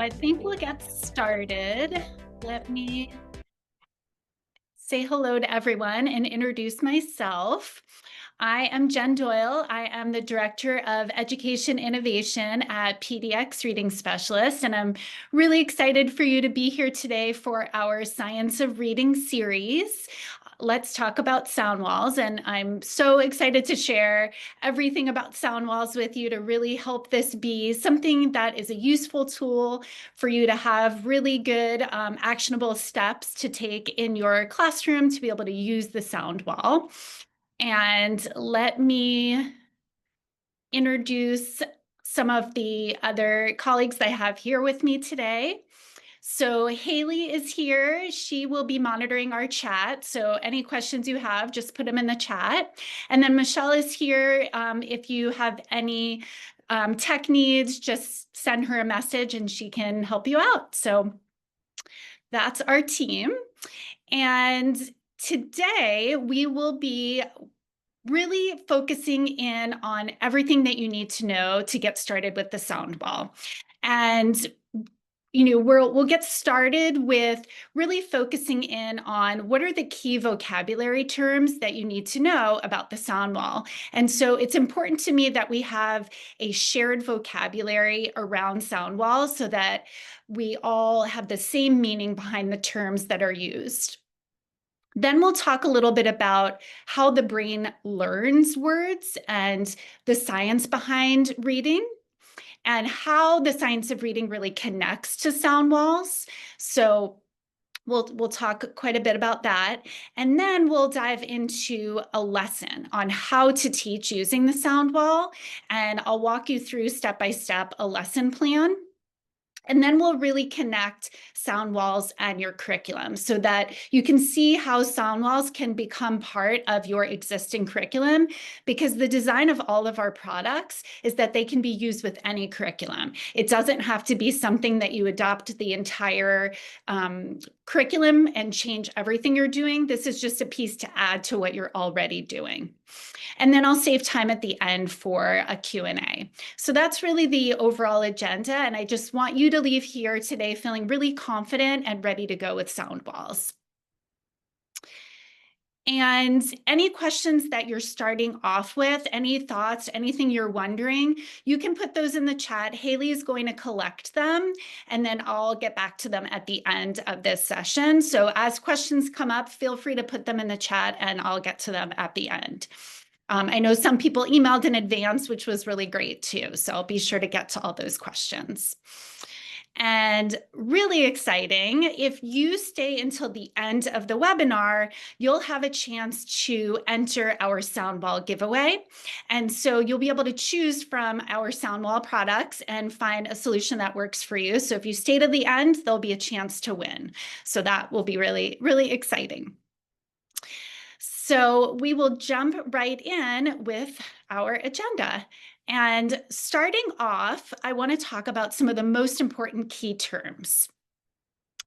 I think we'll get started. Let me say hello to everyone and introduce myself. I am Jen Doyle. I am the Director of Education Innovation at PDX Reading Specialist, and I'm really excited for you to be here today for our Science of Reading series. Let's talk about sound walls, and I'm so excited to share everything about sound walls with you to really help this be something that is a useful tool for you to have really good actionable steps to take in your classroom to be able to use the sound wall. And let me introduce some of the other colleagues I have here with me today. So Haley is here. She will be monitoring our chat. So any questions you have, just put them in the chat. And then Michelle is here. If you have any tech needs, just send her a message and she can help you out. So that's our team. And today we will be really focusing in on everything that you need to know to get started with the sound wall. And we'll get started with really focusing in on what are the key vocabulary terms that you need to know about the sound wall. And so it's important to me that we have a shared vocabulary around sound walls so that we all have the same meaning behind the terms that are used. Then we'll talk a little bit about how the brain learns words and the science behind reading, and how the science of reading really connects to sound walls. So we'll talk quite a bit about that. And then we'll dive into a lesson on how to teach using the sound wall. And I'll walk you through step by step a lesson plan. And then we'll really connect sound walls and your curriculum so that you can see how sound walls can become part of your existing curriculum, because the design of all of our products is that they can be used with any curriculum. It doesn't have to be something that you adopt the entire curriculum and change everything you're doing. This is just a piece to add to what you're already doing. And then I'll save time at the end for a Q&A. So that's really the overall agenda. And I just want you to leave here today feeling really confident and ready to go with sound walls. And any questions that you're starting off with, any thoughts, anything you're wondering, you can put those in the chat. Haley is going to collect them, and then I'll get back to them at the end of this session. So as questions come up, feel free to put them in the chat and I'll get to them at the end. I know some people emailed in advance, which was really great too. So I'll be sure to get to all those questions. And really exciting, if you stay until the end of the webinar, you'll have a chance to enter our Soundwall giveaway. And so you'll be able to choose from our Soundwall products and find a solution that works for you. So if you stay to the end, there'll be a chance to win. So that will be really, really exciting. So we will jump right in with our agenda. And starting off, I want to talk about some of the most important key terms.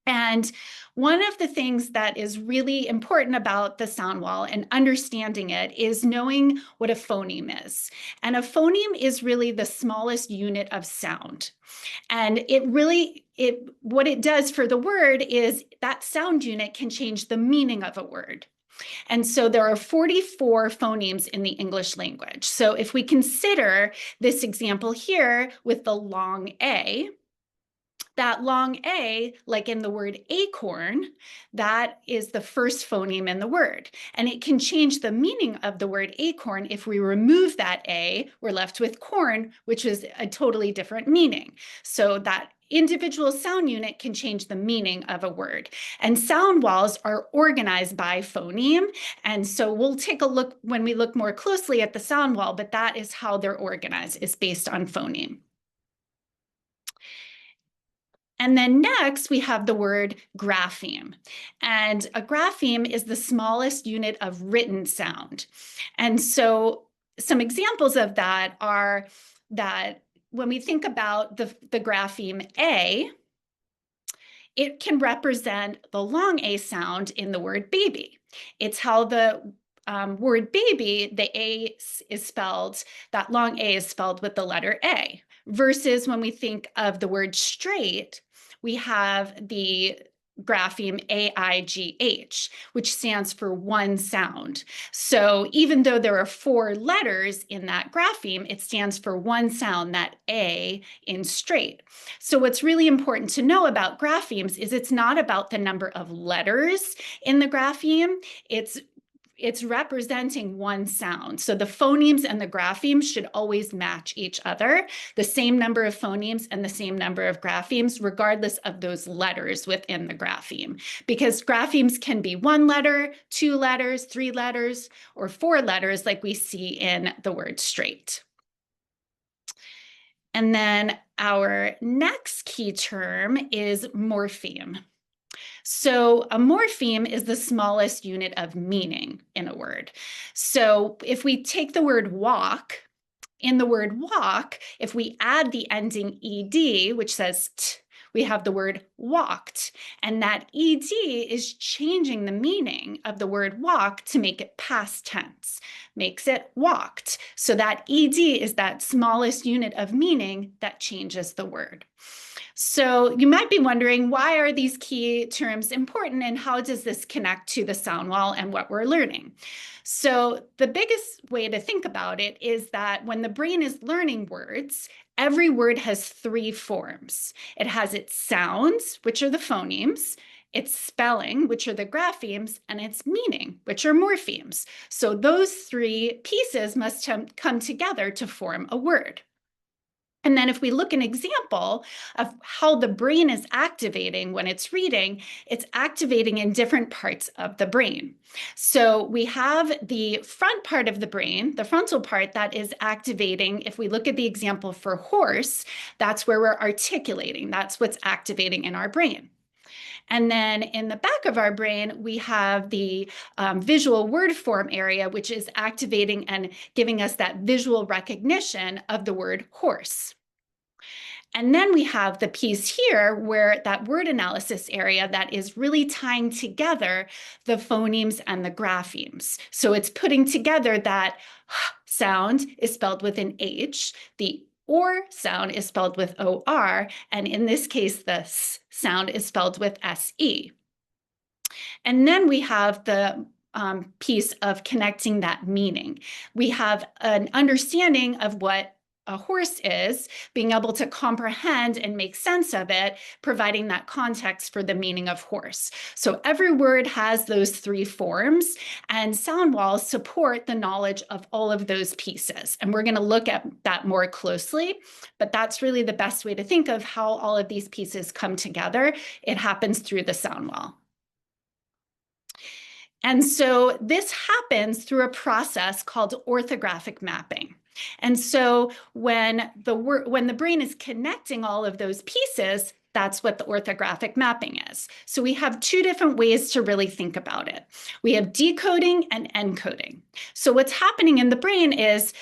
And one of the things that is really important about the sound wall and understanding it is knowing what a phoneme is. And a phoneme is really the smallest unit of sound. And what it does for the word is that sound unit can change the meaning of a word. And so there are 44 phonemes in the English language. So if we consider this example here with the long A, that long A, like in the word acorn, that is the first phoneme in the word. And it can change the meaning of the word acorn. If we remove that A, we're left with corn, which is a totally different meaning. So that individual sound unit can change the meaning of a word. And sound walls are organized by phoneme. And so we'll take a look when we look more closely at the sound wall, but that is how they're organized, is based on phoneme. And then next, we have the word grapheme. And a grapheme is the smallest unit of written sound. And so some examples of that are that when we think about the grapheme A, it can represent the long A sound in the word baby. It's how the word baby, the A is spelled, that long A is spelled with the letter A. Versus when we think of the word straight, we have the grapheme AIGH, which stands for one sound. So even though there are 4 letters in that grapheme, it stands for one sound, that A in straight. So what's really important to know about graphemes is it's not about the number of letters in the grapheme, it's representing one sound. So the phonemes and the graphemes should always match each other, the same number of phonemes and the same number of graphemes, regardless of those letters within the grapheme. Because graphemes can be 1 letter, 2 letters, 3 letters, or 4 letters like we see in the word straight. And then our next key term is morpheme. So a morpheme is the smallest unit of meaning in a word. So if we take the word walk, in the word walk, if we add the ending ed, which says t, we have the word walked. And that ed is changing the meaning of the word walk to make it past tense, makes it walked. So that ed is that smallest unit of meaning that changes the word. So you might be wondering, why are these key terms important and how does this connect to the sound wall and what we're learning? So the biggest way to think about it is that when the brain is learning words, every word has 3 forms. It has its sounds, which are the phonemes, its spelling, which are the graphemes, and its meaning, which are morphemes. So those 3 pieces must come together to form a word. And then if we look an example of how the brain is activating when it's reading, it's activating in different parts of the brain. So we have the front part of the brain, the frontal part, that is activating. If we look at the example for horse, that's where we're articulating. That's what's activating in our brain. And then in the back of our brain, we have the visual word form area, which is activating and giving us that visual recognition of the word horse. And then we have the piece here where that word analysis area that is really tying together the phonemes and the graphemes. So it's putting together that sound is spelled with an H, the or sound is spelled with OR, and in this case, the S sound is spelled with SE. And then we have the piece of connecting that meaning. We have an understanding of what a horse is, being able to comprehend and make sense of it, providing that context for the meaning of horse. So every word has those 3 forms, and sound walls support the knowledge of all of those pieces. And we're going to look at that more closely, but that's really the best way to think of how all of these pieces come together. It happens through the sound wall. And so this happens through a process called orthographic mapping. And so when the brain is connecting all of those pieces, that's what the orthographic mapping is. So we have 2 different ways to really think about it. We have decoding and encoding. So what's happening in the brain is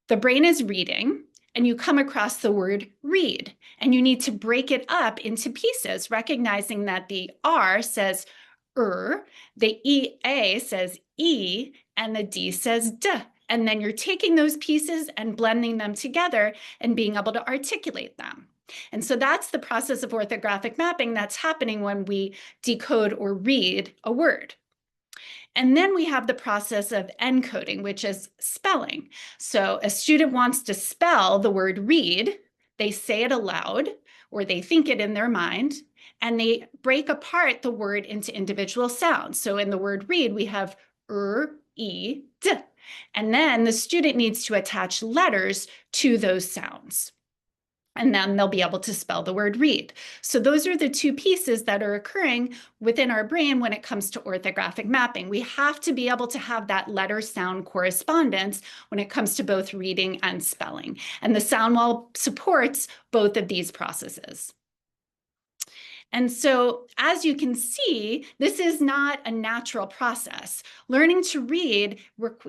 the brain is reading, and you come across the word read, and you need to break it up into pieces, recognizing that the R says the EA says E, and the D says D. And then you're taking those pieces and blending them together and being able to articulate them. And so that's the process of orthographic mapping that's happening when we decode or read a word. And then we have the process of encoding, which is spelling. So a student wants to spell the word read, they say it aloud, or they think it in their mind, and they break apart the word into individual sounds. So in the word read, we have E, D. And then the student needs to attach letters to those sounds. And then they'll be able to spell the word read. So those are the 2 pieces that are occurring within our brain when it comes to orthographic mapping. We have to be able to have that letter-sound correspondence when it comes to both reading and spelling. And the sound wall supports both of these processes. And so, as you can see, this is not a natural process. Learning to read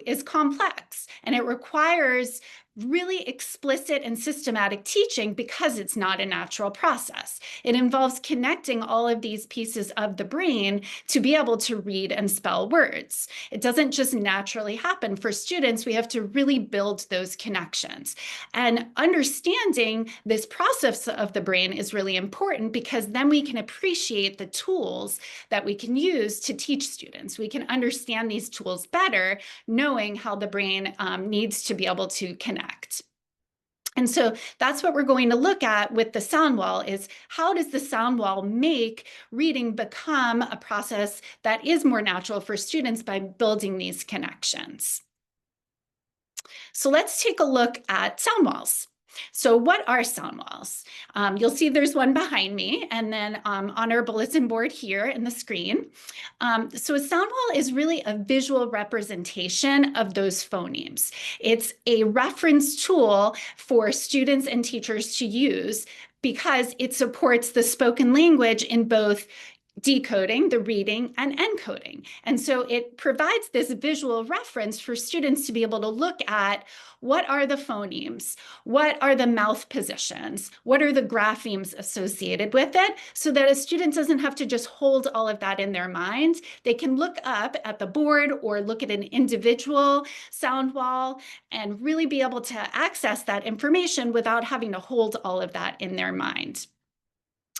is complex, and it requires really explicit and systematic teaching because it's not a natural process. It involves connecting all of these pieces of the brain to be able to read and spell words. It doesn't just naturally happen for students. We have to really build those connections. And understanding this process of the brain is really important because then we can appreciate the tools that we can use to teach students. We can understand these tools better, knowing how the brain needs to be able to connect. And so that's what we're going to look at with the sound wall is how does the sound wall make reading become a process that is more natural for students by building these connections. So let's take a look at sound walls. So what are sound walls? You'll see there's one behind me and then on our bulletin board here in the screen. So a sound wall is really a visual representation of those phonemes. It's a reference tool for students and teachers to use because it supports the spoken language in both decoding, the reading, and encoding. And so it provides this visual reference for students to be able to look at what are the phonemes, what are the mouth positions, what are the graphemes associated with it, so that a student doesn't have to just hold all of that in their mind. They can look up at the board or look at an individual sound wall and really be able to access that information without having to hold all of that in their mind.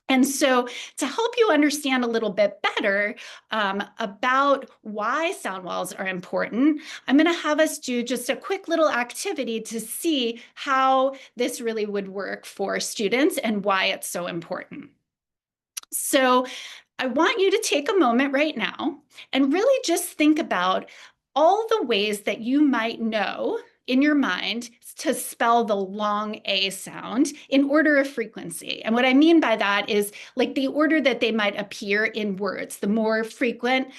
And so to help you understand a little bit better about why sound walls are important, I'm going to have us do just a quick little activity to see how this really would work for students and why it's so important. So I want you to take a moment right now and really just think about all the ways that you might know in your mind to spell the long A sound in order of frequency. And what I mean by that is like the order that they might appear in words, the more frequent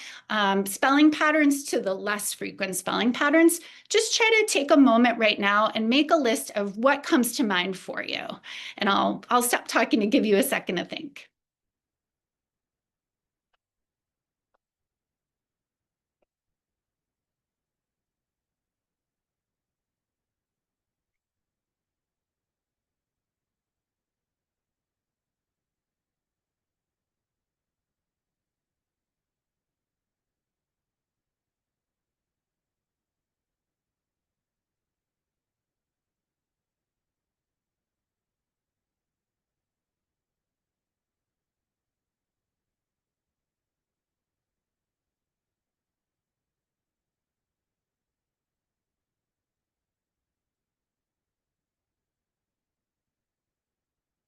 spelling patterns to the less frequent spelling patterns. Just try to take a moment right now and make a list of what comes to mind for you. And I'll stop talking to give you a second to think.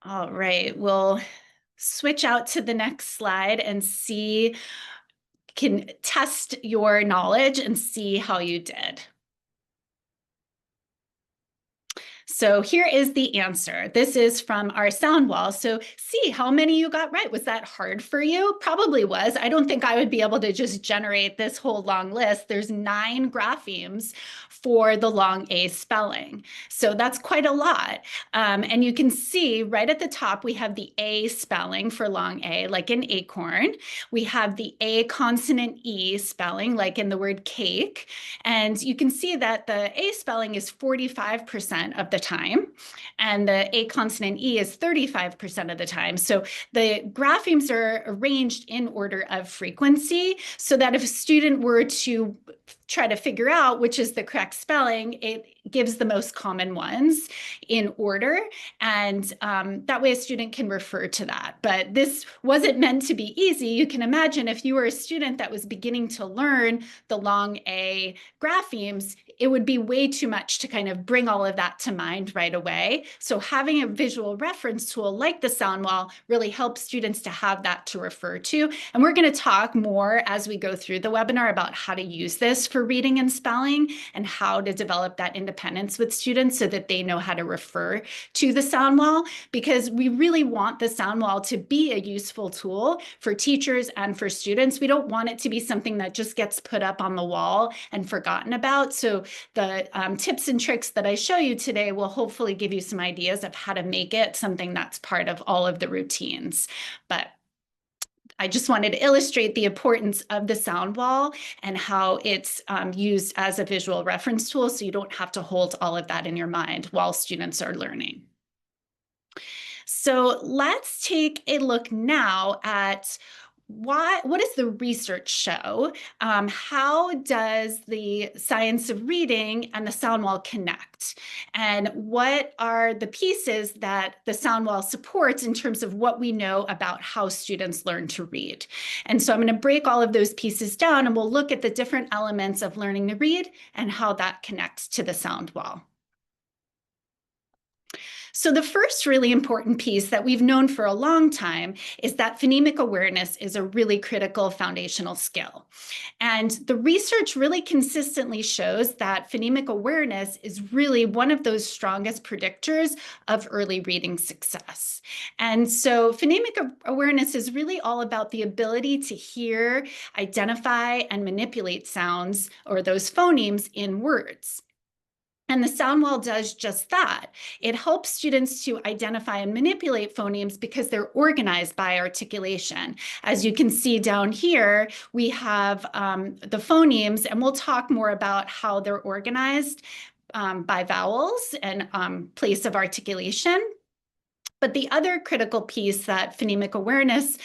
All right, we'll switch out to the next slide and can test your knowledge and see how you did. So here is the answer. This is from our sound wall. So see how many you got right. Was that hard for you? Probably was. I don't think I would be able to just generate this whole long list. There's 9 graphemes for the long A spelling. So that's quite a lot. And you can see right at the top, we have the A spelling for long A, like in acorn. We have the A consonant E spelling, like in the word cake. And you can see that the A spelling is 45% of the time, and the A consonant E is 35% of the time. So the graphemes are arranged in order of frequency, so that if a student were to try to figure out which is the correct spelling, it gives the most common ones in order. And that way a student can refer to that. But this wasn't meant to be easy. You can imagine if you were a student that was beginning to learn the long A graphemes, it would be way too much to kind of bring all of that to mind right away. So having a visual reference tool like the sound wall really helps students to have that to refer to. And we're going to talk more as we go through the webinar about how to use this for reading and spelling and how to develop that independence with students so that they know how to refer to the sound wall, because we really want the sound wall to be a useful tool for teachers and for students. We don't want it to be something that just gets put up on the wall and forgotten about. So the tips and tricks that I show you today will hopefully give you some ideas of how to make it something that's part of all of the routines. But I just wanted to illustrate the importance of the sound wall and how it's used as a visual reference tool, so you don't have to hold all of that in your mind while students are learning. So let's take a look now at what does the research show? How does the science of reading and the sound wall connect? And what are the pieces that the sound wall supports in terms of what we know about how students learn to read? And so I'm going to break all of those pieces down, and we'll look at the different elements of learning to read and how that connects to the sound wall. So the first really important piece that we've known for a long time is that phonemic awareness is a really critical foundational skill. And the research really consistently shows that phonemic awareness is really one of those strongest predictors of early reading success. And so phonemic awareness is really all about the ability to hear, identify, and manipulate sounds, or those phonemes, in words. And the sound wall does just that. It helps students to identify and manipulate phonemes because they're organized by articulation. As you can see down here, we have the phonemes, and we'll talk more about how they're organized by vowels and place of articulation. But the other critical piece that phonemic awareness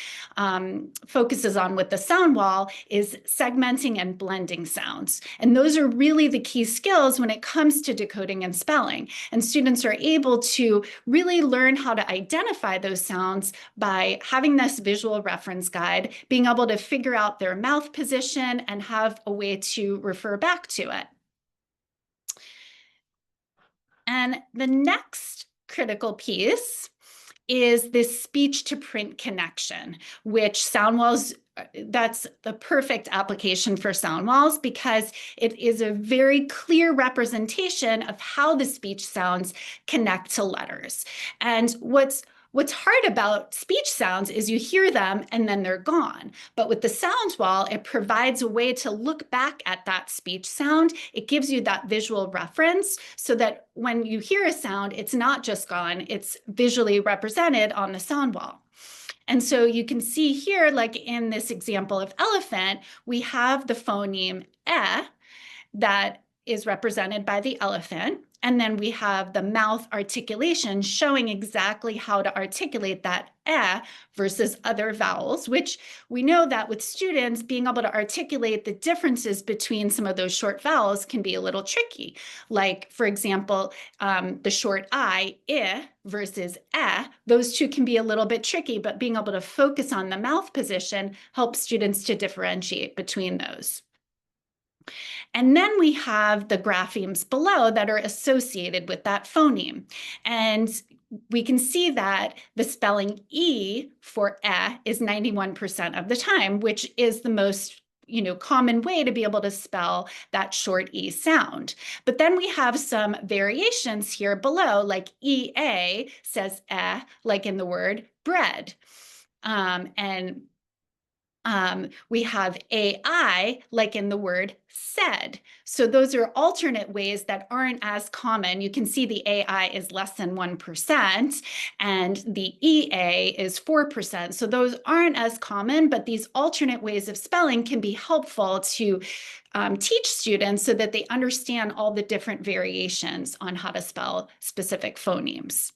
focuses on with the sound wall is segmenting and blending sounds. And those are really the key skills when it comes to decoding and spelling. And students are able to really learn how to identify those sounds by having this visual reference guide, being able to figure out their mouth position and have a way to refer back to it. And the next critical piece is this speech to print connection, which sound walls, that's the perfect application for sound walls because it is a very clear representation of how the speech sounds connect to letters. And what's hard about speech sounds is you hear them and then they're gone. But with the sound wall, it provides a way to look back at that speech sound. It gives you that visual reference so that when you hear a sound, it's not just gone, it's visually represented on the sound wall. And so you can see here, like in this example of elephant, we have the phoneme eh that is represented by the elephant. And then we have the mouth articulation showing exactly how to articulate that eh versus other vowels, which we know that with students, being able to articulate the differences between some of those short vowels can be a little tricky. Like, for example, the short I versus eh, those two can be a little bit tricky, but being able to focus on the mouth position helps students to differentiate between those. And then we have the graphemes below that are associated with that phoneme. And we can see that the spelling E for eh is 91% of the time, which is the most common way to be able to spell that short E sound. But then we have some variations here below, like EA says eh, like in the word bread. We have AI, like in the word said. So those are alternate ways that aren't as common. You can see the AI is less than 1%, and the EA is 4%. So those aren't as common, but these alternate ways of spelling can be helpful to teach students so that they understand all the different variations on how to spell specific phonemes.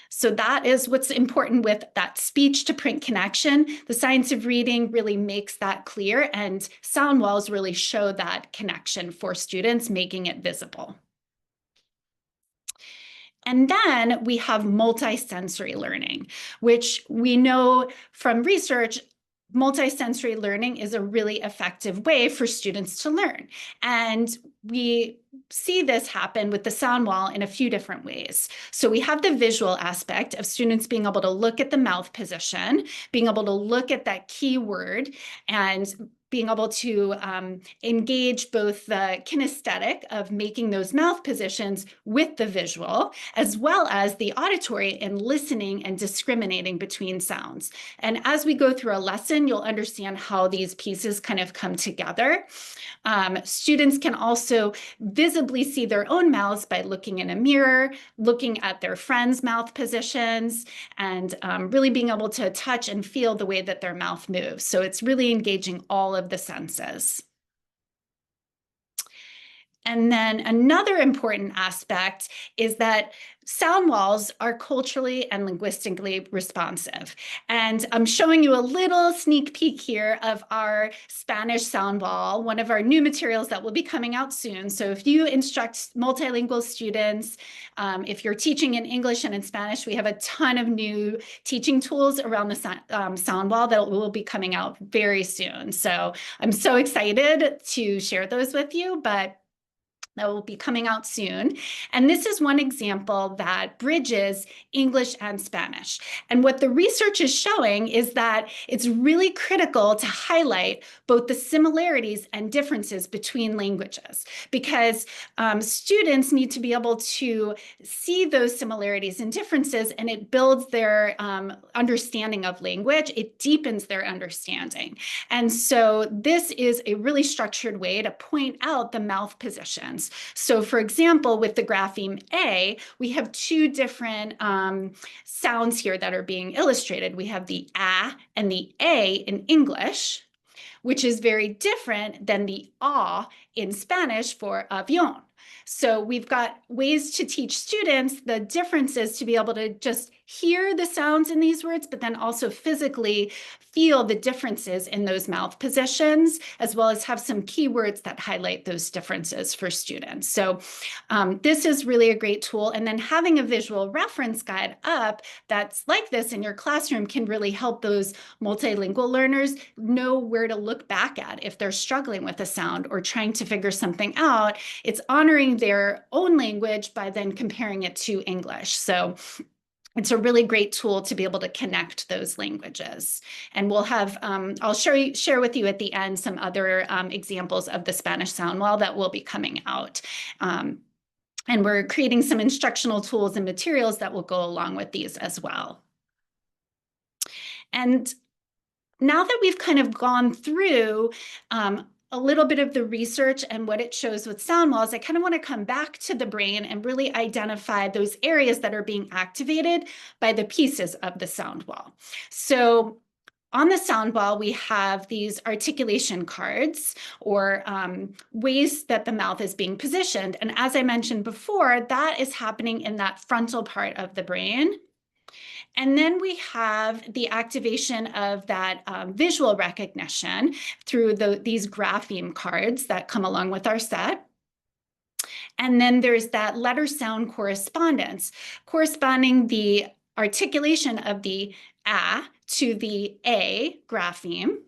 So that is what's important with that speech to print connection. The science of reading really makes that clear, and sound walls really show that connection for students, making it visible. And then we have multisensory learning, which we know from research, multisensory learning is a really effective way for students to learn. And we see this happen with the sound wall in a few different ways. So we have the visual aspect of students being able to look at the mouth position, being able to look at that key word, and being able to engage both the kinesthetic of making those mouth positions with the visual, as well as the auditory in listening and discriminating between sounds. And as we go through a lesson, you'll understand how these pieces kind of come together. Students can also visibly see their own mouths by looking in a mirror, looking at their friends' mouth positions, and really being able to touch and feel the way that their mouth moves. So it's really engaging all of the senses. And then another important aspect is that sound walls are culturally and linguistically responsive. And I'm showing you a little sneak peek here of our Spanish sound wall, one of our new materials that will be coming out soon. So if you instruct multilingual students, if you're teaching in English and in Spanish, we have a ton of new teaching tools around the sound wall that will be coming out very soon. So I'm so excited to share those with you, but that will be coming out soon. And this is one example that bridges English and Spanish. And what the research is showing is that it's really critical to highlight both the similarities and differences between languages, because students need to be able to see those similarities and differences, and it builds their understanding of language. It deepens their understanding. And so this is a really structured way to point out the mouth positions. So for example, with the grapheme A, we have two different sounds here that are being illustrated. We have the A and the A in English, which is very different than the A in Spanish for avión. So we've got ways to teach students the differences to be able to just hear the sounds in these words, but then also physically feel the differences in those mouth positions, as well as have some keywords that highlight those differences for students. So this is really a great tool. And then having a visual reference guide up that's like this in your classroom can really help those multilingual learners know where to look back at if they're struggling with a sound or trying to figure something out. It's honoring their own language by then comparing it to English. So it's a really great tool to be able to connect those languages. And we'll have, I'll share with you at the end some other examples of the Spanish sound wall that will be coming out. And we're creating some instructional tools and materials that will go along with these as well. And now that we've kind of gone through a little bit of the research and what it shows with sound walls, I kind of want to come back to the brain and really identify those areas that are being activated by the pieces of the sound wall. So on the sound wall, we have these articulation cards, or ways that the mouth is being positioned. And as I mentioned before, that is happening in that frontal part of the brain. And then we have the activation of that visual recognition through these grapheme cards that come along with our set. And then there's that letter sound correspondence, corresponding the articulation of the A to the A grapheme,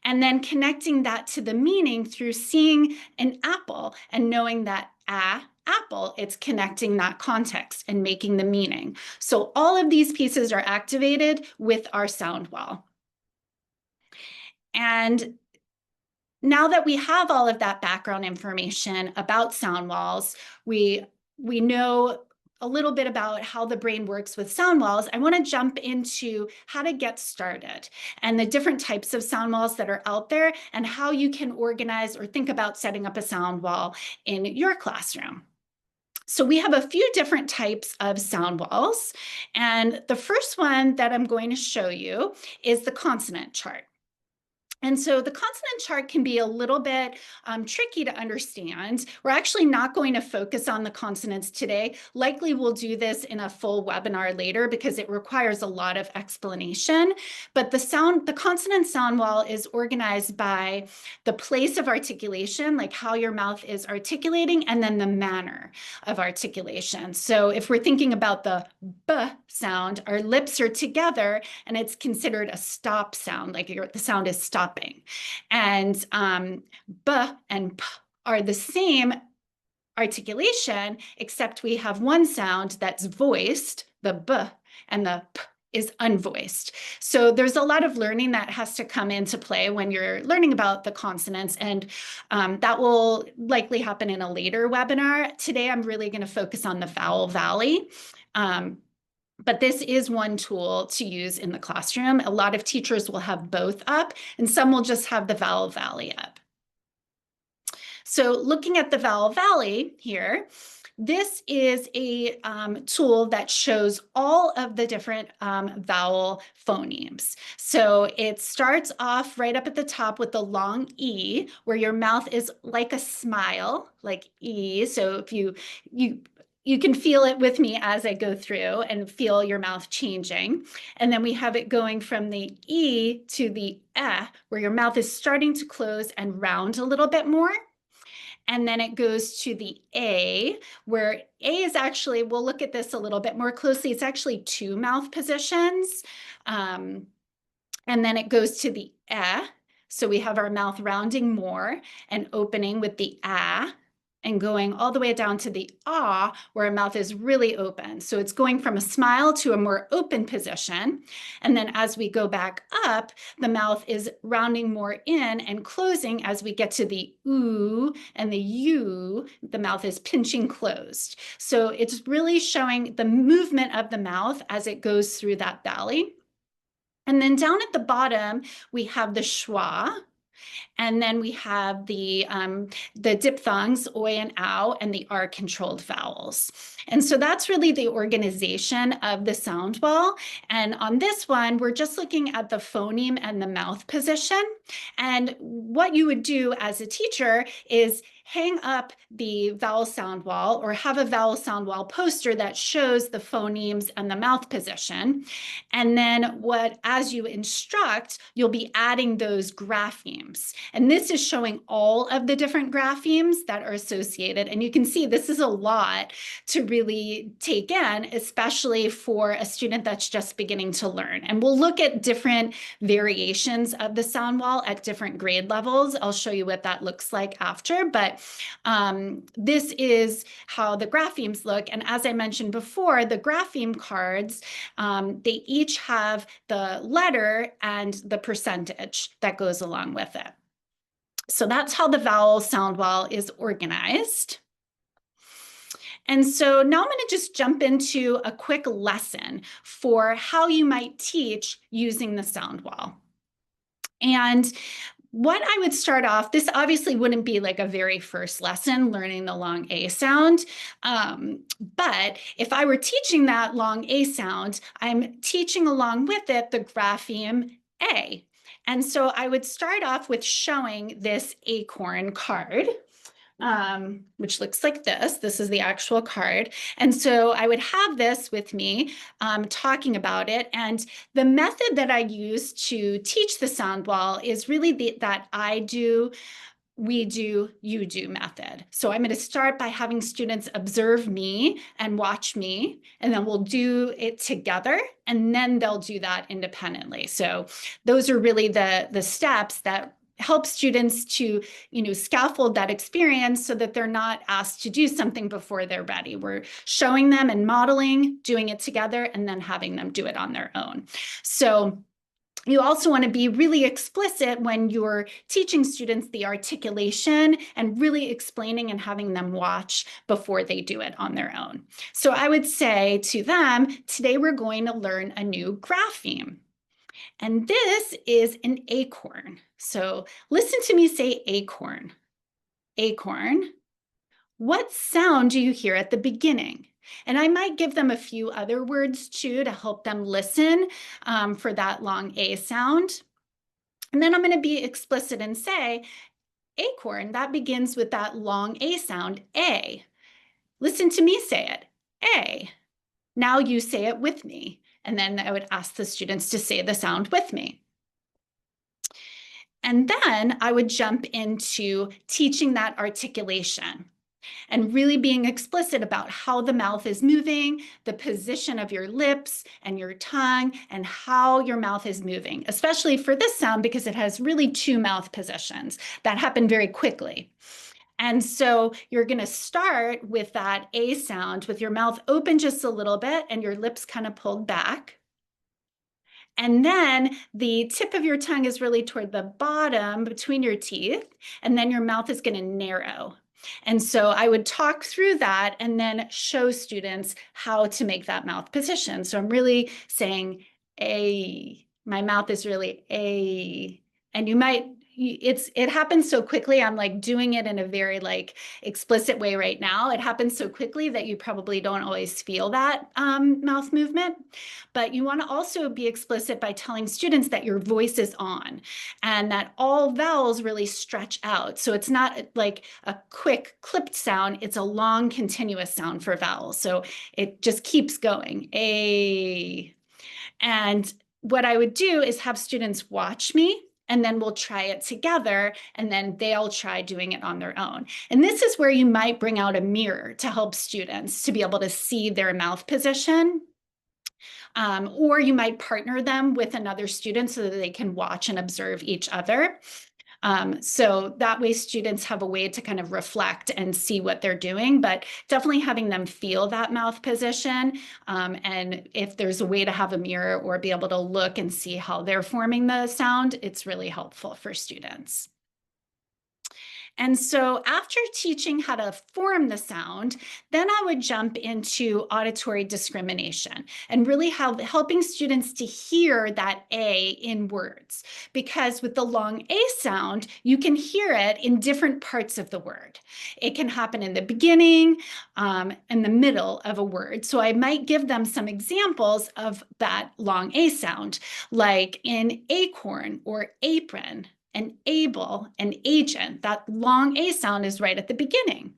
and then connecting that to the meaning through seeing an apple and knowing that apple, it's connecting that context and making the meaning. So all of these pieces are activated with our sound wall. And now that we have all of that background information about sound walls, we know a little bit about how the brain works with sound walls. I want to jump into how to get started and the different types of sound walls that are out there and how you can organize or think about setting up a sound wall in your classroom. So we have a few different types of sound walls. And the first one that I'm going to show you is the consonant chart. And so the consonant chart can be a little bit tricky to understand. We're actually not going to focus on the consonants today. Likely we'll do this in a full webinar later because it requires a lot of explanation. But the consonant sound wall is organized by the place of articulation, like how your mouth is articulating, and then the manner of articulation. So if we're thinking about the B sound, our lips are together and it's considered a stop sound, like the sound is stopping. And B and P are the same articulation, except we have one sound that's voiced, the B, and the P is unvoiced. So there's a lot of learning that has to come into play when you're learning about the consonants, and that will likely happen in a later webinar. Today, I'm really going to focus on the vowel valley. But this is one tool to use in the classroom. A lot of teachers will have both up, and some will just have the vowel valley up. So looking at the vowel valley here, this is a tool that shows all of the different vowel phonemes. So it starts off right up at the top with the long E, where your mouth is like a smile, like E. So if you can feel it with me as I go through and feel your mouth changing. And then we have it going from the E to the where your mouth is starting to close and round a little bit more. And then it goes to the A, where A is actually, we'll look at this a little bit more closely. It's actually 2 mouth positions. And then it goes to the So we have our mouth rounding more and opening with the and going all the way down to the where our mouth is really open. So it's going from a smile to a more open position. And then as we go back up, the mouth is rounding more in and closing as we get to the oo and the u, the mouth is pinching closed. So it's really showing the movement of the mouth as it goes through that valley. And then down at the bottom, we have the schwa. And then we have the diphthongs, oi and ow, and the R-controlled vowels. And so that's really the organization of the sound wall. And on this one, we're just looking at the phoneme and the mouth position. And what you would do as a teacher is hang up the vowel sound wall or have a vowel sound wall poster that shows the phonemes and the mouth position. And then as you instruct, you'll be adding those graphemes. And this is showing all of the different graphemes that are associated. And you can see this is a lot to really take in, especially for a student that's just beginning to learn. And we'll look at different variations of the sound wall at different grade levels. I'll show you what that looks like after, but this is how the graphemes look. And as I mentioned before, the grapheme cards, they each have the letter and the percentage that goes along with it. So that's how the vowel sound wall is organized. And so now I'm going to just jump into a quick lesson for how you might teach using the sound wall. And what I would start off, this obviously wouldn't be like a very first lesson, learning the long A sound. But if I were teaching that long A sound, I'm teaching along with it the grapheme A. And so I would start off with showing this acorn card, which looks like this. This is the actual card. And so I would have this with me talking about it. And the method that I use to teach the sound wall is really that I do, we do, you do method. So I'm going to start by having students observe me and watch me, and then we'll do it together, and then they'll do that independently. So those are really the steps that help students to, scaffold that experience so that they're not asked to do something before they're ready. We're showing them and modeling, doing it together, and then having them do it on their own. So you also want to be really explicit when you're teaching students the articulation and really explaining and having them watch before they do it on their own. So I would say to them, today we're going to learn a new grapheme. And this is an acorn. So listen to me say acorn. Acorn. What sound do you hear at the beginning? And I might give them a few other words too to help them listen for that long A sound. And then I'm going to be explicit and say, acorn, that begins with that long A sound, A. Listen to me say it, A. Now you say it with me. And then I would ask the students to say the sound with me. And then I would jump into teaching that articulation and really being explicit about how the mouth is moving, the position of your lips and your tongue, and how your mouth is moving, especially for this sound because it has really 2 mouth positions that happen very quickly. And so you're going to start with that A sound with your mouth open just a little bit and your lips kind of pulled back. And then the tip of your tongue is really toward the bottom between your teeth, and then your mouth is going to narrow. And so I would talk through that and then show students how to make that mouth position. So I'm really saying A. My mouth is really A. And you might, it happens so quickly. I'm like doing it in a very like explicit way right now. It happens so quickly that you probably don't always feel that mouth movement. But you want to also be explicit by telling students that your voice is on and that all vowels really stretch out. So it's not like a quick clipped sound, it's a long continuous sound for vowels. So it just keeps going. A. And what I would do is have students watch me, and then we'll try it together, and then they'll try doing it on their own. And this is where you might bring out a mirror to help students to be able to see their mouth position. Or you might partner them with another student so that they can watch and observe each other. So that way students have a way to kind of reflect and see what they're doing, but definitely having them feel that mouth position. And if there's a way to have a mirror or be able to look and see how they're forming the sound, it's really helpful for students. And so after teaching how to form the sound, then I would jump into auditory discrimination and really helping students to hear that A in words. Because with the long A sound, you can hear it in different parts of the word. It can happen in the beginning, in the middle of a word. So I might give them some examples of that long A sound, like in acorn or apron, and able, and agent. That long A sound is right at the beginning.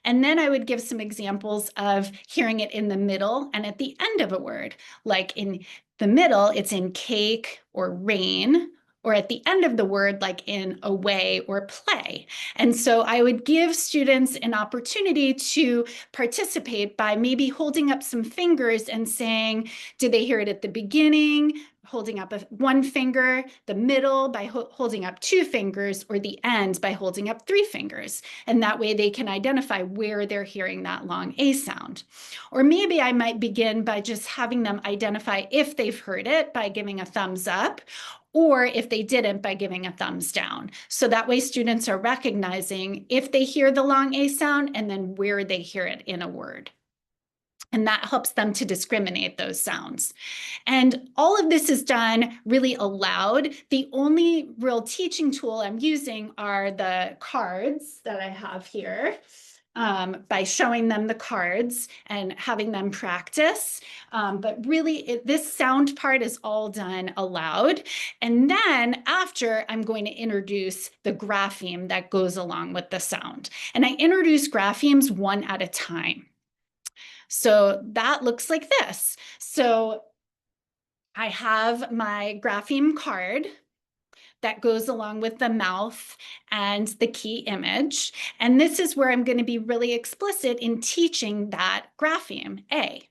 And then I would give some examples of hearing it in the middle and at the end of a word. Like in the middle, it's in cake or rain, or at the end of the word, like in away or play. And so I would give students an opportunity to participate by maybe holding up some fingers and saying, did they hear it at the beginning, holding up one finger, the middle by holding up two fingers, or the end by holding up three fingers. And that way they can identify where they're hearing that long A sound. Or maybe I might begin by just having them identify if they've heard it by giving a thumbs up, or if they didn't, by giving a thumbs down. So that way students are recognizing if they hear the long A sound and then where they hear it in a word. And that helps them to discriminate those sounds. And all of this is done really aloud. The only real teaching tool I'm using are the cards that I have here. By showing them the cards and having them practice. But really, this sound part is all done aloud. And then after, I'm going to introduce the grapheme that goes along with the sound. And I introduce graphemes one at a time. So that looks like this. So I have my grapheme card that goes along with the mouth and the key image. And this is where I'm going to be really explicit in teaching that grapheme, A.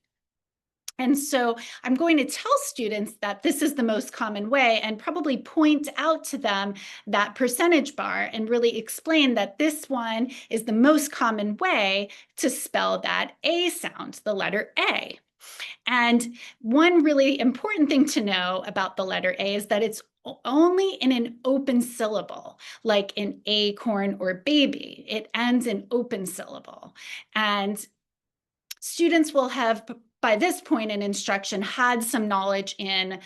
And so I'm going to tell students that this is the most common way and probably point out to them that percentage bar and really explain that this one is the most common way to spell that A sound, the letter A. And one really important thing to know about the letter A is that it's only in an open syllable, like in acorn or baby. It ends in open syllable. And students will have, by this point in instruction, had some knowledge in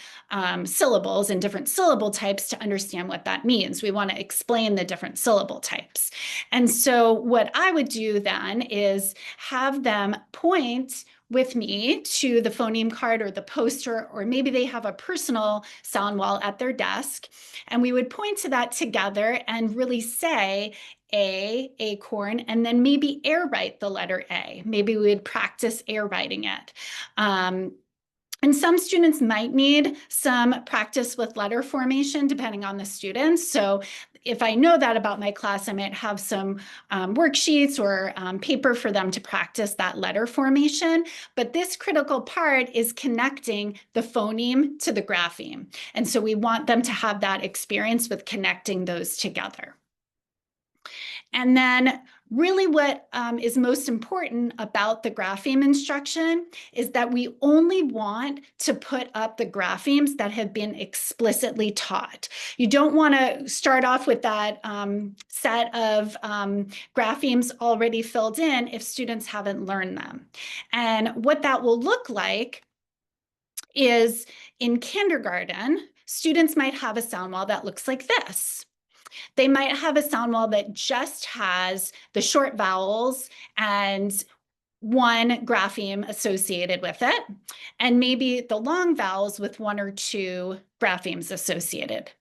syllables and different syllable types to understand what that means. We want to explain the different syllable types. And so what I would do then is have them point with me to the phoneme card or the poster, or maybe they have a personal sound wall at their desk. And we would point to that together and really say acorn, and then maybe air write the letter A. Maybe we would practice air writing it. And some students might need some practice with letter formation depending on the students. So if I know that about my class, I might have some worksheets or paper for them to practice that letter formation. But this critical part is connecting the phoneme to the grapheme. And so we want them to have that experience with connecting those together. And then Really what is most important about the grapheme instruction is that we only want to put up the graphemes that have been explicitly taught. You don't want to start off with that set of graphemes already filled in if students haven't learned them. And what that will look like is in kindergarten, students might have a sound wall that looks like this. They might have a sound wall that just has the short vowels and one grapheme associated with it, and maybe the long vowels with one or two graphemes associated,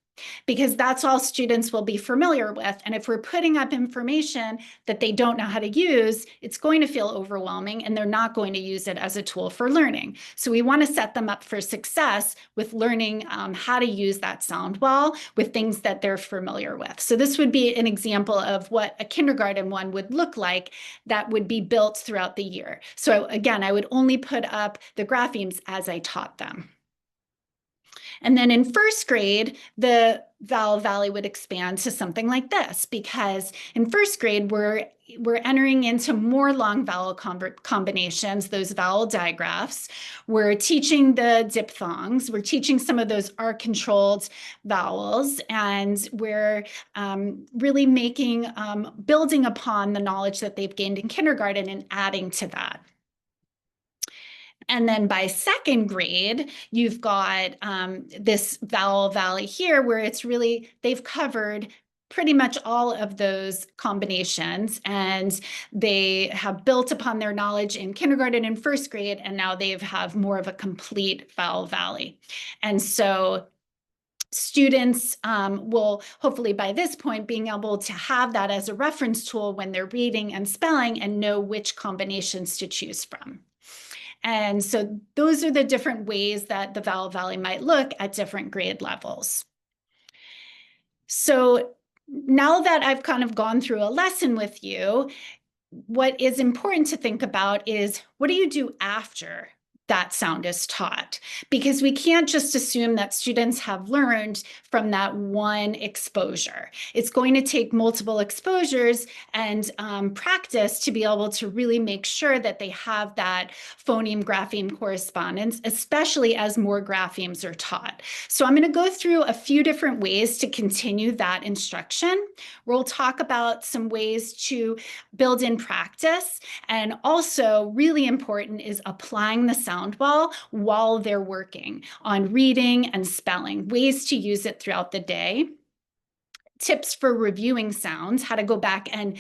because that's all students will be familiar with. And if we're putting up information that they don't know how to use, it's going to feel overwhelming and they're not going to use it as a tool for learning. So we want to set them up for success with learning how to use that sound wall with things that they're familiar with. So this would be an example of what a kindergarten one would look like that would be built throughout the year. So again, I would only put up the graphemes as I taught them. And then in first grade, the vowel valley would expand to something like this, because in first grade, we're entering into more long vowel combinations, those vowel digraphs. We're teaching the diphthongs. We're teaching some of those R-controlled vowels, and we're really building upon the knowledge that they've gained in kindergarten and adding to that. And then by second grade, you've got this vowel valley here where it's really, they've covered pretty much all of those combinations, and they have built upon their knowledge in kindergarten and first grade, and now they have more of a complete vowel valley. And so students will hopefully by this point being able to have that as a reference tool when they're reading and spelling and know which combinations to choose from. And so those are the different ways that the vowel valley might look at different grade levels. So now that I've kind of gone through a lesson with you, what is important to think about is, what do you do after that sound is taught? Because we can't just assume that students have learned from that one exposure. It's going to take multiple exposures and practice to be able to really make sure that they have that phoneme grapheme correspondence, especially as more graphemes are taught. So I'm going to go through a few different ways to continue that instruction. We'll talk about some ways to build in practice, and also really important is applying the sound wall while they're working on reading and spelling, ways to use it throughout the day, tips for reviewing sounds, how to go back and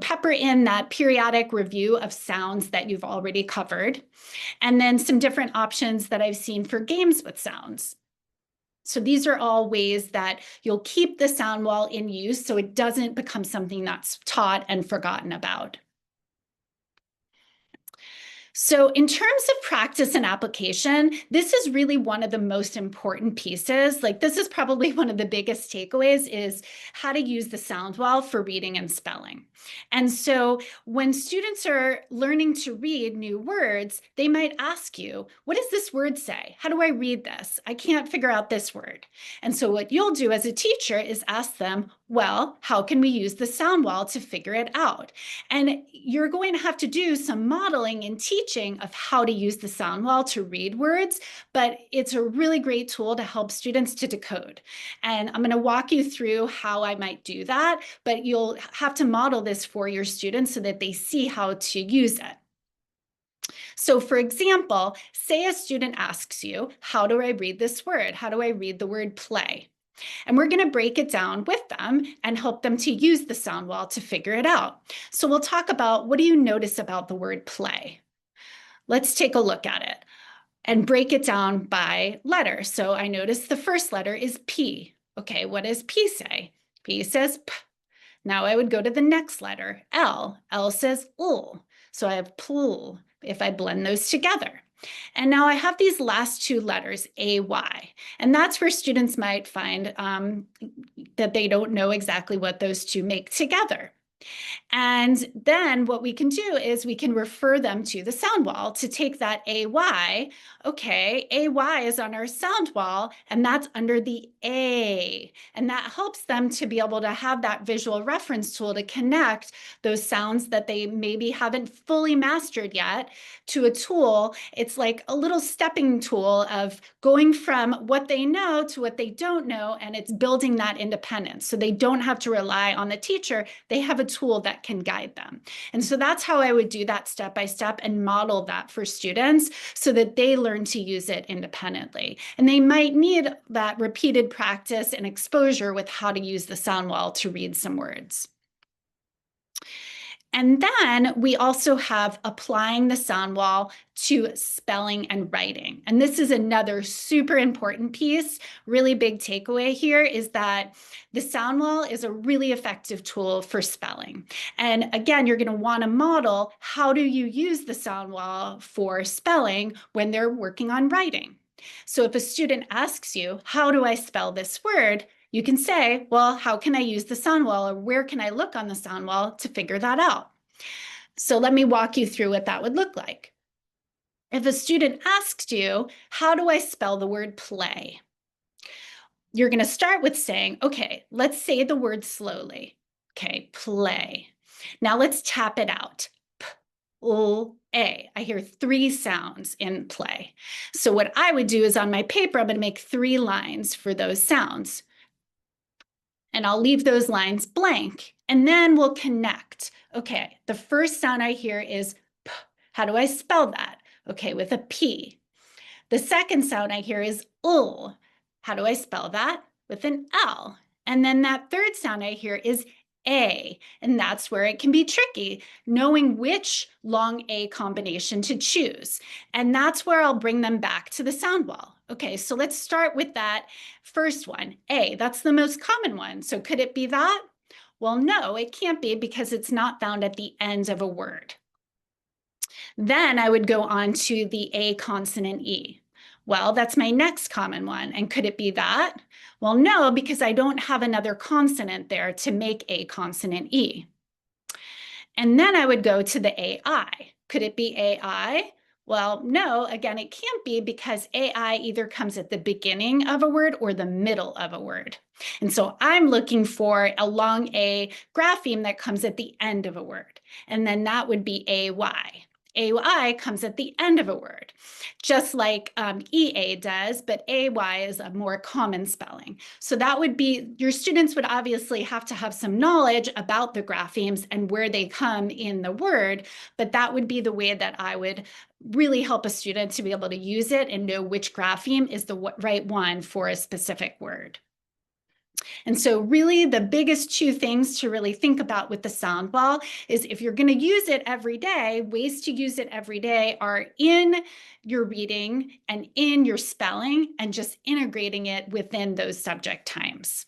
pepper in that periodic review of sounds that you've already covered, and then some different options that I've seen for games with sounds. So these are all ways that you'll keep the sound wall in use so it doesn't become something that's taught and forgotten about. So in terms of practice and application, this is really one of the most important pieces. Like, this is probably one of the biggest takeaways, is how to use the sound wall for reading and spelling. And so when students are learning to read new words, they might ask you, what does this word say? How do I read this? I can't figure out this word. And so what you'll do as a teacher is ask them, well, how can we use the sound wall to figure it out? And you're going to have to do some modeling and teaching of how to use the sound wall to read words, but it's a really great tool to help students to decode. And I'm going to walk you through how I might do that, but you'll have to model this for your students so that they see how to use it. So for example, say a student asks you, how do I read this word? How do I read the word play? And we're going to break it down with them and help them to use the sound wall to figure it out. So we'll talk about, what do you notice about the word play? Let's take a look at it and break it down by letter. So I notice the first letter is P. Okay, what does P say? P says P. Now I would go to the next letter, L. L says L. So I have pl if I blend those together. And now I have these last two letters, AY, and that's where students might find that they don't know exactly what those two make together. And then what we can do is we can refer them to the sound wall to take that AY. Okay, AY is on our sound wall, and that's under the A. And that helps them to be able to have that visual reference tool to connect those sounds that they maybe haven't fully mastered yet to a tool. It's like a little stepping tool of going from what they know to what they don't know, and it's building that independence. So they don't have to rely on the teacher. They have a tool that can guide them. And so that's how I would do that step by step and model that for students so that they learn to use it independently. And they might need that repeated practice and exposure with how to use the sound wall to read some words. And then we also have applying the sound wall to spelling and writing. And this is another super important piece. Really big takeaway here is that the sound wall is a really effective tool for spelling. And again, you're going to want to model how do you use the sound wall for spelling when they're working on writing. So if a student asks you, how do I spell this word? You can say, well, how can I use the sound wall, or where can I look on the sound wall to figure that out? So let me walk you through what that would look like. If a student asked you, how do I spell the word play? You're going to start with saying, okay, let's say the word slowly. Okay, play. Now let's tap it out. P-L-A. I hear 3 sounds in play. So what I would do is on my paper, I'm going to make 3 lines for those sounds. And I'll leave those lines blank, and then we'll connect. Okay, the first sound I hear is P. How do I spell that? Okay, with a P. The second sound I hear is L. How do I spell that? With an L. And then that third sound I hear is A, and that's where it can be tricky, knowing which long A combination to choose. And that's where I'll bring them back to the sound wall. Okay, so let's start with that first one, A. That's the most common one. So could it be that? Well, no, it can't be because it's not found at the end of a word. Then I would go on to the A consonant E. Well, that's my next common one. And could it be that? Well, no, because I don't have another consonant there to make A consonant E. And then I would go to the AI. Could it be AI? Well, no, again, it can't be because AI either comes at the beginning of a word or the middle of a word. And so I'm looking for a long A grapheme that comes at the end of a word. And then that would be AY. AY comes at the end of a word, just like EA does, but AY is a more common spelling. So that would be, your students would obviously have to have some knowledge about the graphemes and where they come in the word, but that would be the way that I would really help a student to be able to use it and know which grapheme is the right one for a specific word. And so really the biggest 2 things to really think about with the sound wall is if you're going to use it every day, ways to use it every day are in your reading and in your spelling and just integrating it within those subject times.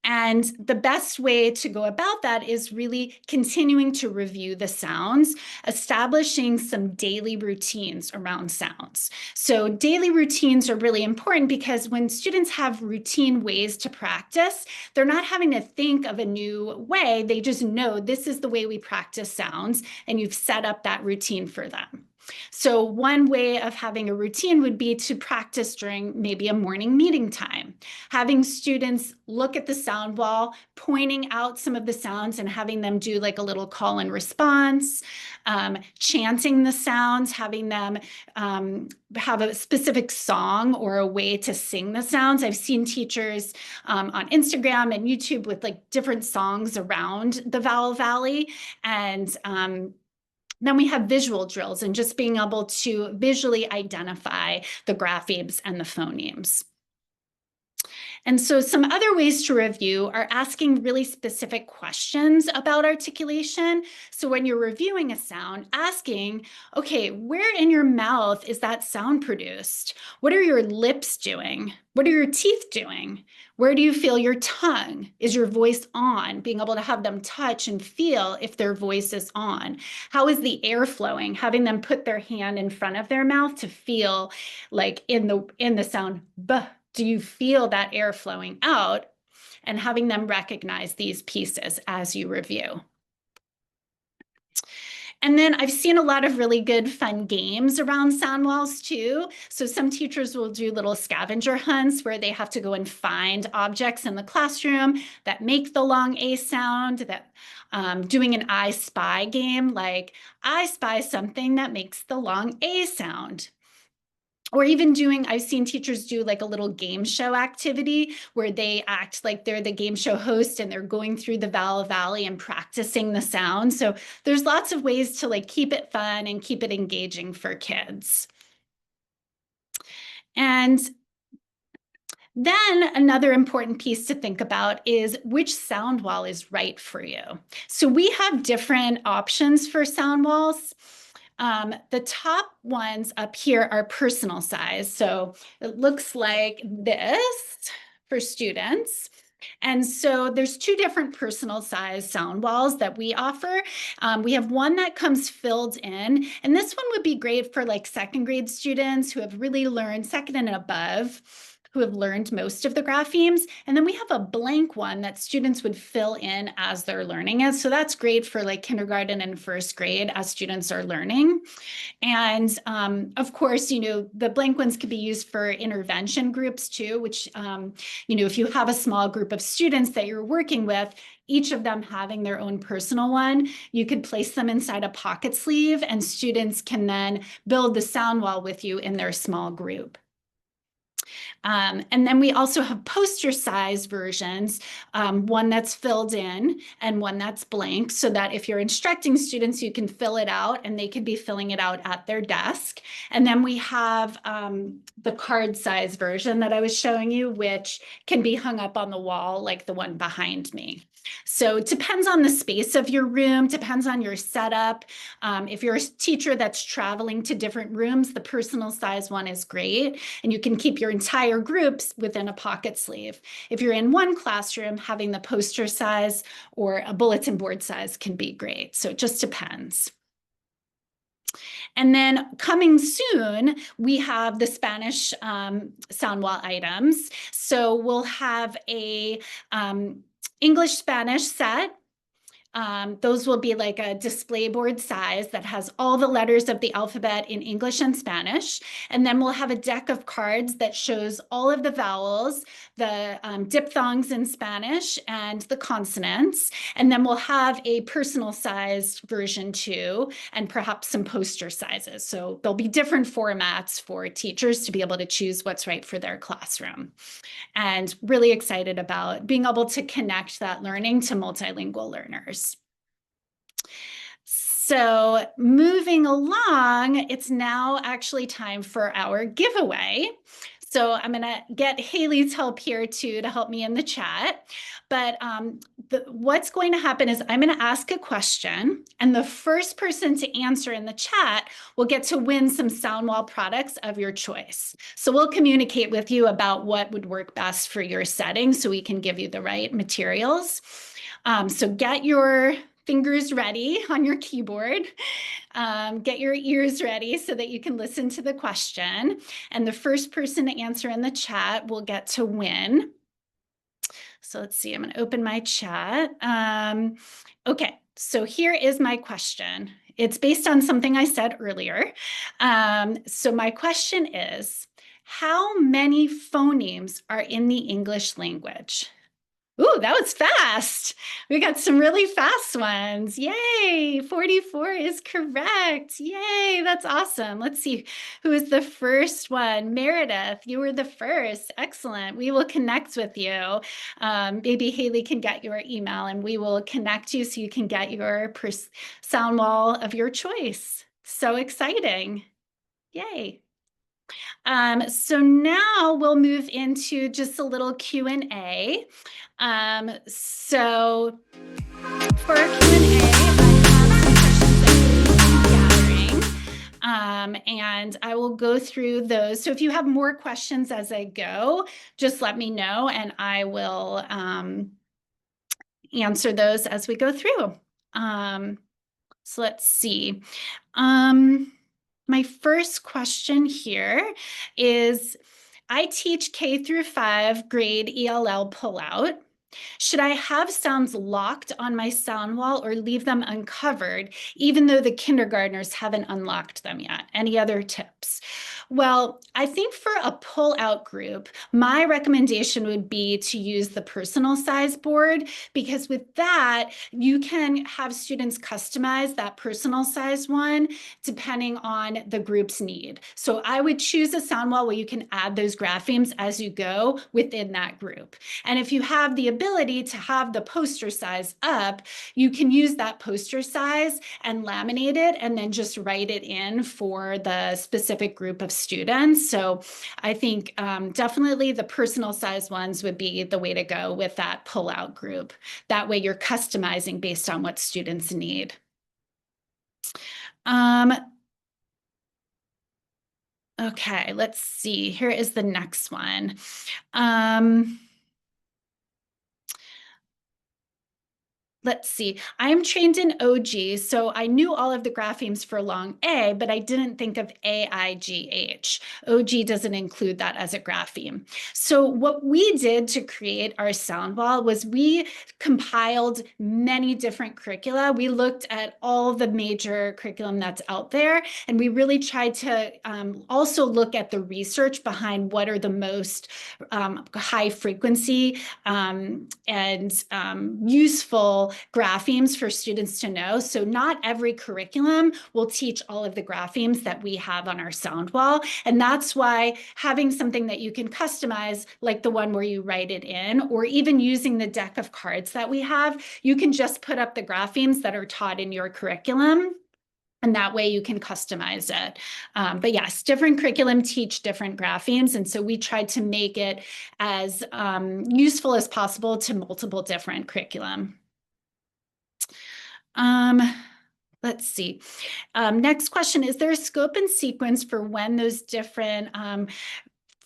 And the best way to go about that is really continuing to review the sounds, establishing some daily routines around sounds. So daily routines are really important because when students have routine ways to practice, they're not having to think of a new way. They just know this is the way we practice sounds, and you've set up that routine for them. So one way of having a routine would be to practice during maybe a morning meeting time, having students look at the sound wall, pointing out some of the sounds and having them do like a little call and response, chanting the sounds, having them have a specific song or a way to sing the sounds. I've seen teachers on Instagram and YouTube with like different songs around the Vowel Valley, and then we have visual drills and just being able to visually identify the graphemes and the phonemes. And so some other ways to review are asking really specific questions about articulation. So when you're reviewing a sound, asking, okay, where in your mouth is that sound produced? What are your lips doing? What are your teeth doing? Where do you feel your tongue? Is your voice on? Being able to have them touch and feel if their voice is on. How is the air flowing? Having them put their hand in front of their mouth to feel like in the sound B. Do you feel that air flowing out? and having them recognize these pieces as you review. And then I've seen a lot of really good fun games around sound walls too. So some teachers will do little scavenger hunts where they have to go and find objects in the classroom that make the long A sound, that doing an I Spy game, like I spy something that makes the long A sound. Or even doing, I've seen teachers do like a little game show activity where they act like they're the game show host and they're going through the Vowel Valley and practicing the sound. So there's lots of ways to like keep it fun and keep it engaging for kids. And then another important piece to think about is which sound wall is right for you. So we have different options for sound walls. The top ones up here are personal size. So it looks like this for students. And so there's two different personal size sound walls that we offer. We have one that comes filled in, and this one would be great for like second grade students who have really learned, second and above, who have learned most of the graphemes. And then we have a blank one that students would fill in as they're learning it. So that's great for like kindergarten and first grade as students are learning. And of course, the blank ones could be used for intervention groups too, which, if you have a small group of students that you're working with, each of them having their own personal one, you could place them inside a pocket sleeve and students can then build the sound wall with you in their small group. And then we also have poster size versions, one that's filled in and one that's blank, so that if you're instructing students, you can fill it out and they could be filling it out at their desk. And then we have the card size version that I was showing you, which can be hung up on the wall like the one behind me. So it depends on the space of your room, depends on your setup. If you're a teacher that's traveling to different rooms, the personal size one is great, and you can keep your entire groups within a pocket sleeve. If you're in one classroom, having the poster size or a bulletin board size can be great. So it just depends. And then coming soon, we have the Spanish sound wall items. So we'll have a English-Spanish set. Those will be like a display board size that has all the letters of the alphabet in English and Spanish. And then we'll have a deck of cards that shows all of the vowels, the diphthongs in Spanish, and the consonants. And then we'll have a personal sized version too, and perhaps some poster sizes. So there'll be different formats for teachers to be able to choose what's right for their classroom. And really excited about being able to connect that learning to multilingual learners. So moving along, it's now actually time for our giveaway. So I'm going to get Haley's help here too to help me in the chat. But what's going to happen is I'm going to ask a question, and the first person to answer in the chat will get to win some Soundwall products of your choice. So we'll communicate with you about what would work best for your setting so we can give you the right materials. So get your fingers ready on your keyboard. Get your ears ready so that you can listen to the question. And the first person to answer in the chat will get to win. So let's see, I'm going to open my chat. Okay, so here is my question. It's based on something I said earlier. So my question is, how many phonemes are in the English language? Ooh, that was fast. We got some really fast ones. Yay, 44 is correct. Yay, that's awesome. Let's see who is the first one. Meredith, you were the first. Excellent. We will connect with you. Maybe Haley can get your email and we will connect you so you can get your sound wall of your choice. So exciting. Yay. So now we'll move into just a little Q&A. So for Q&A, I have some questions that we've been gathering, and I will go through those. So if you have more questions as I go, just let me know and I will answer those as we go through. So let's see. My first question here is, I teach K through 5 grade ELL pullout. Should I have sounds locked on my sound wall or leave them uncovered, even though the kindergartners haven't unlocked them yet? Any other tips? Well, I think for a pull-out group, my recommendation would be to use the personal size board, because with that, you can have students customize that personal size one depending on the group's need. So I would choose a sound wall where you can add those graphemes as you go within that group. And if you have the ability to have the poster size up, you can use that poster size and laminate it and then just write it in for the specific group of students. So I think definitely the personal size ones would be the way to go with that pull-out group. That way you're customizing based on what students need. Okay, let's see. Here is the next one. Let's see. I am trained in OG, so I knew all of the graphemes for long A, but I didn't think of AIGH. OG doesn't include that as a grapheme. So what we did to create our sound wall was we compiled many different curricula. We looked at all the major curriculum that's out there, and we really tried to also look at the research behind what are the most high frequency and useful graphemes for students to know. So not every curriculum will teach all of the graphemes that we have on our sound wall. And that's why having something that you can customize, like the one where you write it in, or even using the deck of cards that we have, you can just put up the graphemes that are taught in your curriculum. And that way you can customize it. But yes, different curriculum teach different graphemes. And so we tried to make it as useful as possible to multiple different curriculum. Let's see. Next question, is there a scope and sequence for when those different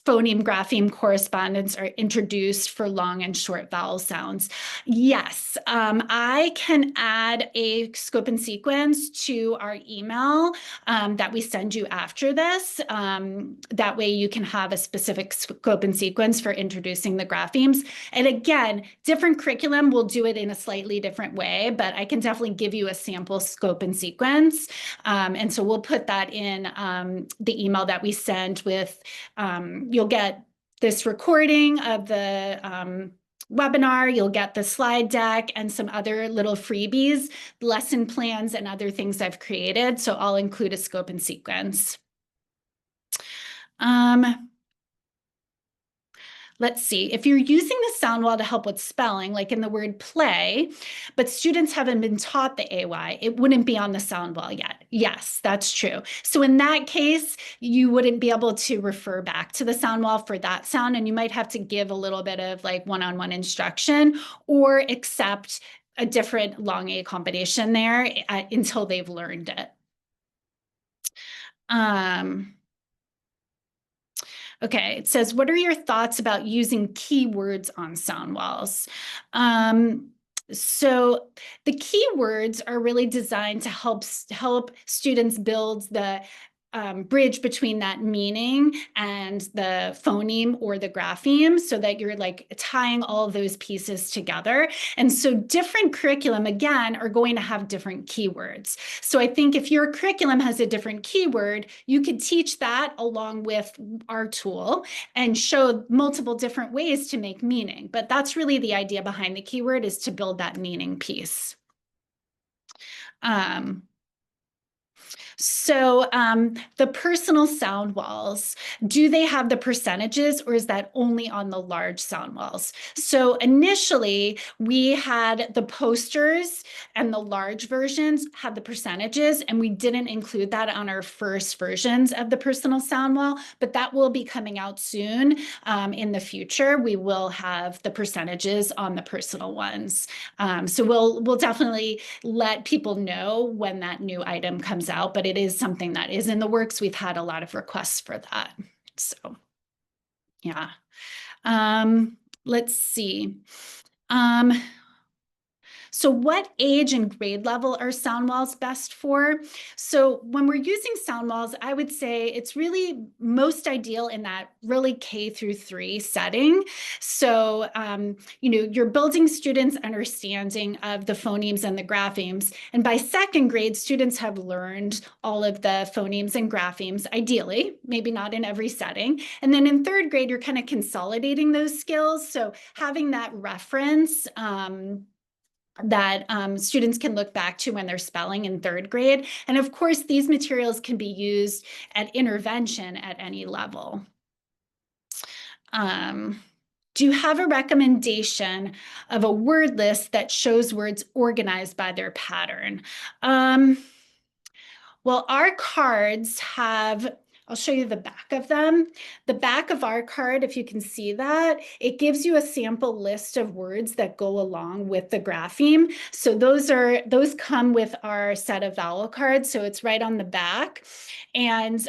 phoneme grapheme correspondence are introduced for long and short vowel sounds? Yes, I can add a scope and sequence to our email that we send you after this. That way you can have a specific scope and sequence for introducing the graphemes. And again, different curriculum will do it in a slightly different way, but I can definitely give you a sample scope and sequence. And so we'll put that in the email that we send with you'll get this recording of the webinar, you'll get the slide deck and some other little freebies, lesson plans, and other things I've created. So I'll include a scope and sequence. Let's see, if you're using the sound wall to help with spelling, like in the word play, but students haven't been taught the AY, it wouldn't be on the sound wall yet. Yes, that's true. So in that case, you wouldn't be able to refer back to the sound wall for that sound, and you might have to give a little bit of like one-on-one instruction or accept a different long A combination there until they've learned it. Okay, it says, what are your thoughts about using keywords on sound walls? So the keywords are really designed to help students build the bridge between that meaning and the phoneme or the grapheme, so that you're like tying all of those pieces together. And so different curriculum, again, are going to have different keywords. So I think if your curriculum has a different keyword, you could teach that along with our tool and show multiple different ways to make meaning. But that's really the idea behind the keyword, is to build that meaning piece. So the personal sound walls, do they have the percentages, or is that only on the large sound walls? So initially we had the posters and the large versions had the percentages, and we didn't include that on our first versions of the personal sound wall, but that will be coming out soon. In the future, we will have the percentages on the personal ones. So we'll definitely let people know when that new item comes out, but it is something that is in the works. We've had a lot of requests for that. So yeah. Let's see. So what age and grade level are sound walls best for? So when we're using sound walls, I would say it's really most ideal in that really K through 3 setting. So, you're building students' understanding of the phonemes and the graphemes. And by second grade, students have learned all of the phonemes and graphemes, ideally, maybe not in every setting. And then in third grade, you're kind of consolidating those skills. So having that reference that students can look back to when they're spelling in third grade. And of course, these materials can be used at intervention at any level. Do you have a recommendation of a word list that shows words organized by their pattern? Well, our cards have, I'll show you the back of them. The back of our card, if you can see that, it gives you a sample list of words that go along with the grapheme. So those come with our set of vowel cards. So it's right on the back. And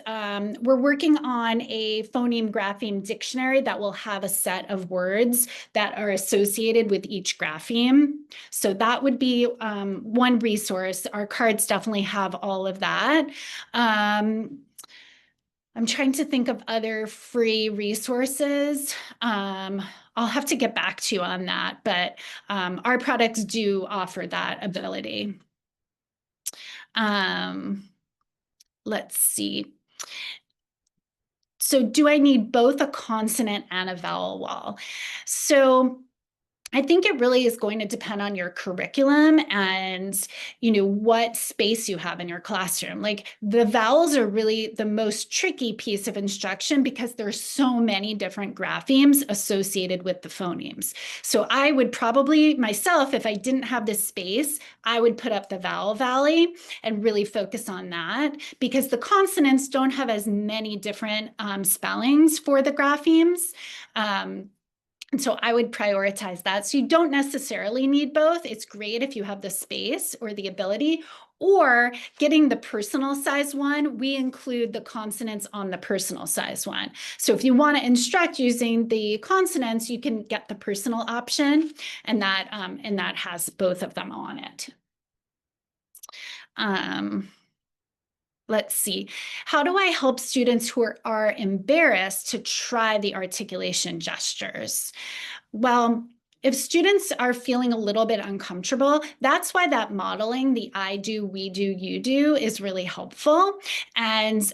we're working on a phoneme grapheme dictionary that will have a set of words that are associated with each grapheme. So that would be one resource. Our cards definitely have all of that. I'm trying to think of other free resources. I'll have to get back to you on that, but our products do offer that ability. Let's see. So do I need both a consonant and a vowel wall? So I think it really is going to depend on your curriculum and, what space you have in your classroom. Like the vowels are really the most tricky piece of instruction because there's so many different graphemes associated with the phonemes. So I would probably myself, if I didn't have this space, I would put up the vowel valley and really focus on that because the consonants don't have as many different spellings for the graphemes. And so I would prioritize that. So you don't necessarily need both. It's great if you have the space or the ability, or getting the personal size one, we include the consonants on the personal size one. So if you want to instruct using the consonants, you can get the personal option, and that has both of them on it. Let's see. How do I help students who are embarrassed to try the articulation gestures? Well, if students are feeling a little bit uncomfortable, that's why that modeling, the I do, we do, you do, is really helpful. And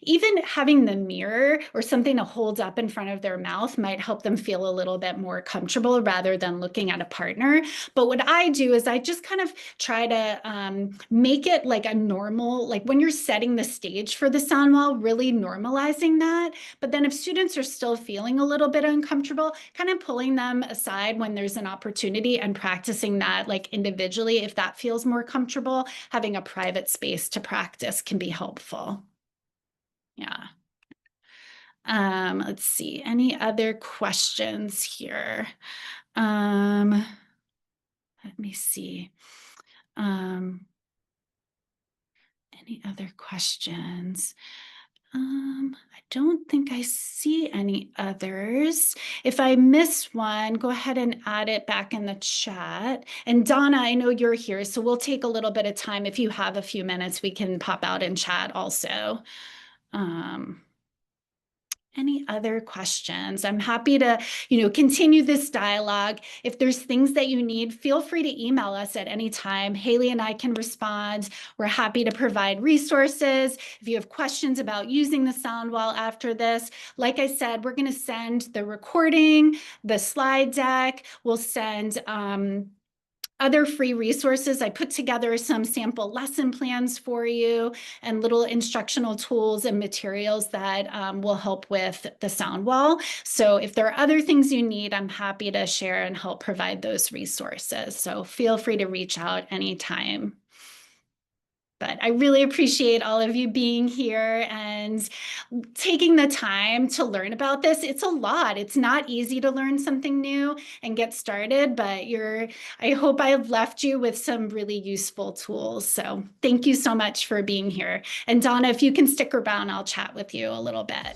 even having the mirror or something to hold up in front of their mouth might help them feel a little bit more comfortable rather than looking at a partner. But what I do is I just kind of try to make it like a normal, like when you're setting the stage for the sound wall, really normalizing that. But then if students are still feeling a little bit uncomfortable, kind of pulling them aside when there's an opportunity and practicing that like individually, if that feels more comfortable, having a private space to practice can be helpful. Yeah. Let's see, any other questions here? Let me see. Any other questions? I don't think I see any others. If I miss one, go ahead and add it back in the chat. And Donna, I know you're here, so we'll take a little bit of time. If you have a few minutes, we can pop out and chat also. Any other questions? I'm happy to, continue this dialogue. If there's things that you need, feel free to email us at any time. Haley and I can respond. We're happy to provide resources. If you have questions about using the sound wall after this, like I said, we're going to send the recording, the slide deck. We'll send other free resources. I put together some sample lesson plans for you and little instructional tools and materials that will help with the sound wall. So if there are other things you need, I'm happy to share and help provide those resources. So feel free to reach out anytime. But I really appreciate all of you being here and taking the time to learn about this. It's a lot. It's not easy to learn something new and get started, but I hope I have left you with some really useful tools. So thank you so much for being here. And Donna, if you can stick around, I'll chat with you a little bit.